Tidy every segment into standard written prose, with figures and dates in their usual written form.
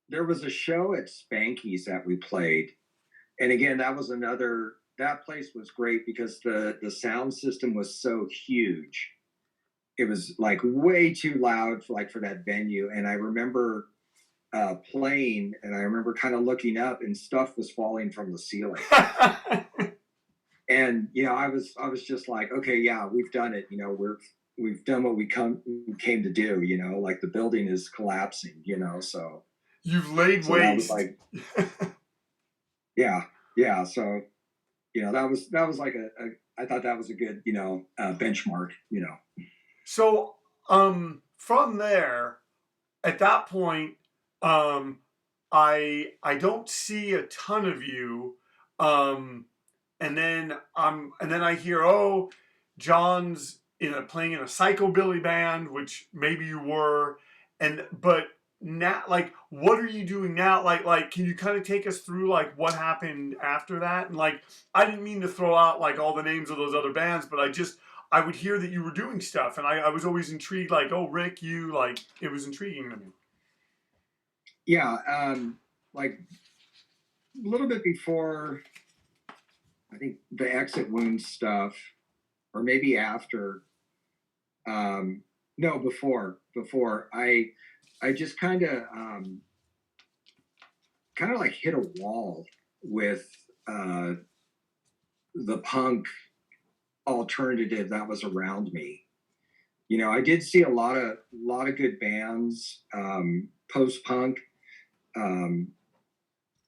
there was a show at Spanky's that we played, and again, that was another. That place was great because the sound system was so huge. It was like way too loud for like for that venue, and I remember playing, and I remember kind of looking up, and stuff was falling from the ceiling. And I was just like, okay, yeah, we've done it. We've done what we came to do. Like the building is collapsing. So You've laid that was waste. like, yeah, yeah. So that was like I thought that was a good benchmark. So, from there, at that point, um, I don't see a ton of you, um, and then I hear, oh, John's playing in a psychobilly band, which maybe you were, but now, like, what are you doing now? Like, can you kind of take us through like what happened after that? And like, I didn't mean to throw out like all the names of those other bands, but I would hear that you were doing stuff, and I was always intrigued. Like, oh, Rick, you like it was intriguing to me. Yeah, like a little bit before, I think the exit wound stuff, or maybe after. No, before I just kind of like hit a wall with the punk alternative that was around me. I did see a lot of good bands, post punk, um,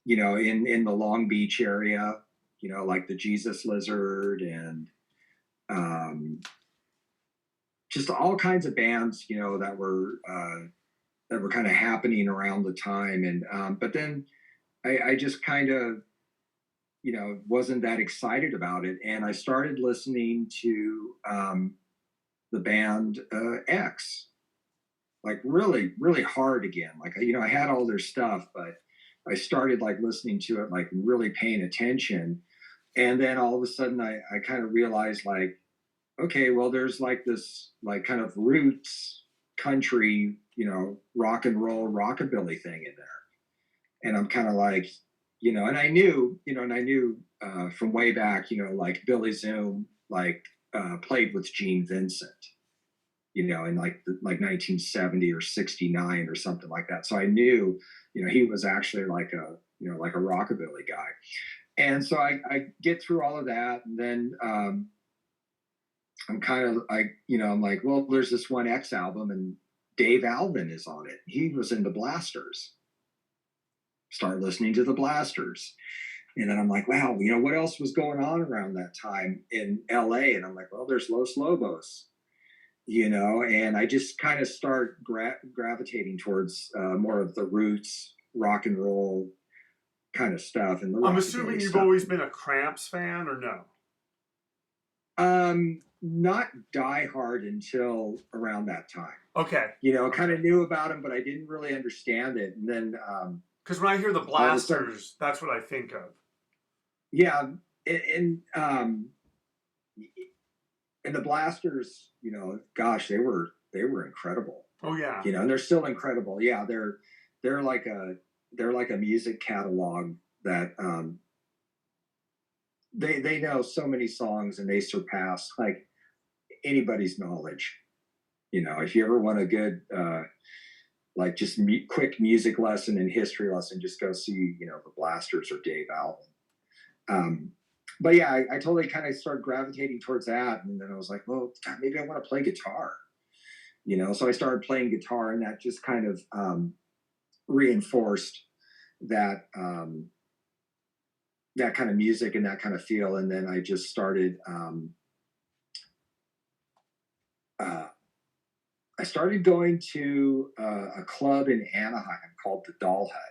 in the Long Beach area, like the Jesus Lizard and um, just all kinds of bands, that were kind of happening around the time. And but then I just kind of wasn't that excited about it, and I started listening to the band X, like really really hard again. Like I had all their stuff, but I started like listening to it, like really paying attention. And then all of a sudden I kind of realized, like, okay, well, there's like this like kind of roots country, rock and roll rockabilly thing in there. And I'm kind of like, and I knew from way back, like Billy Zoom, like played with Gene Vincent, in like 1970 or 69 or something like that. So I knew, he was actually like like a rockabilly guy. And so I get through all of that, and then I'm like, well, there's this one X album, and Dave Alvin is on it. He was in the Blasters. Start listening to the Blasters. And then I'm like, wow, what else was going on around that time in LA? And I'm like, well, there's Los Lobos, and I just kind of start gravitating towards more of the roots rock and roll kind of stuff and the I'm assuming rockabilly you've stuff. always been a Cramps fan, or no? Not die hard until around that time. Okay. Kind of knew about him, but I didn't really understand it. And then Because when I hear the all of a sudden, Blasters, that's what I think of. yeah, and the Blasters, gosh, they were incredible. Oh yeah. And they're still incredible. Yeah, they're like a music catalog that they know so many songs, and they surpass like anybody's knowledge. If you ever want a good like just quick music lesson and history lesson, just go see the Blasters or Dave Alvin. But yeah, I totally kind of started gravitating towards that, and then I was like, well, God, maybe I want to play guitar. So I started playing guitar, and that just kind of reinforced that that kind of music and that kind of feel. And then I just started I started going to a club in Anaheim called the Doll Hut.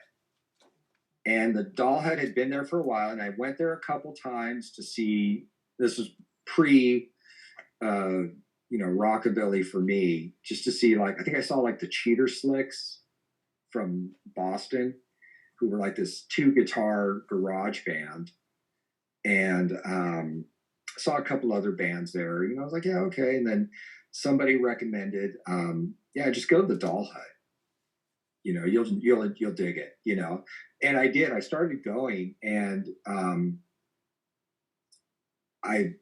And the Doll Hut had been there for a while, and I went there a couple times to see. This was pre, rockabilly for me, just to see, like, I think I saw like the Cheater Slicks from Boston, who were like this 2-guitar garage band, and saw a couple other bands there. I was like, yeah, okay. And then somebody recommended, yeah, just go to the Doll Hut. you'll dig it, and I did. I started going, and I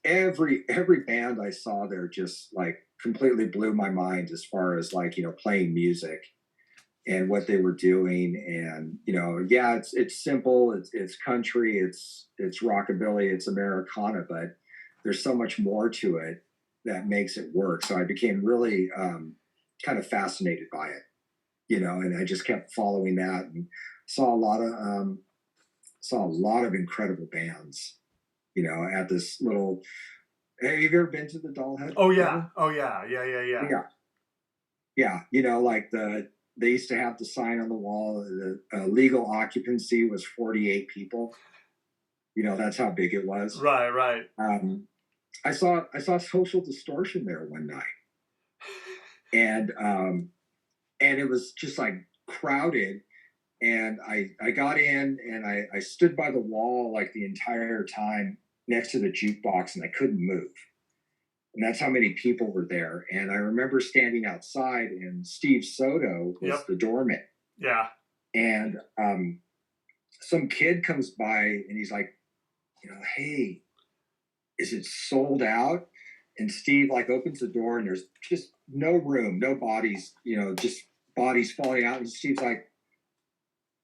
every band I saw there just like completely blew my mind as far as like playing music and what they were doing. And yeah, it's simple, it's country, it's rockabilly, it's Americana, but there's so much more to it that makes it work. So I became really kind of fascinated by it, and I just kept following that, and saw a lot of incredible bands, at this little. Have you ever been to the Dollhead Oh yeah. ever? Oh yeah. Yeah. Yeah. Yeah. Yeah, yeah. Like they used to have the sign on the wall. The legal occupancy was 48 people. That's how big it was. Right. Right. I saw Social Distortion there one night, and it was just like crowded. And I got in, and I stood by the wall like the entire time next to the jukebox, and I couldn't move. And that's how many people were there. And I remember standing outside, and Steve Soto was Yep. the doorman. Yeah. And some kid comes by, and he's like, hey, is it sold out? And Steve like opens the door, and there's just no room, no bodies, just bodies falling out. And Steve's like,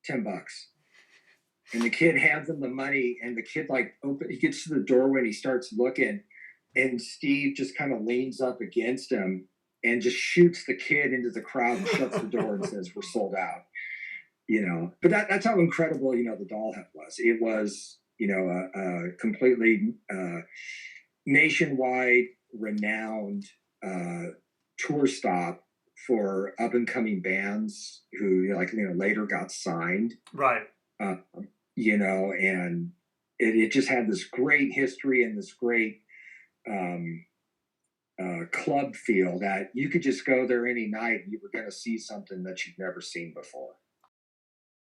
$10. And the kid hands him the money, and the kid he gets to the doorway, and he starts looking, and Steve just kind of leans up against him and just shoots the kid into the crowd and shuts the door and says, we're sold out. But that's how incredible, the Dollhead was. It was, a completely nationwide renowned tour stop for up and coming bands who later got signed. Right. And it just had this great history and this great club feel that you could just go there any night and you were going to see something that you've never seen before.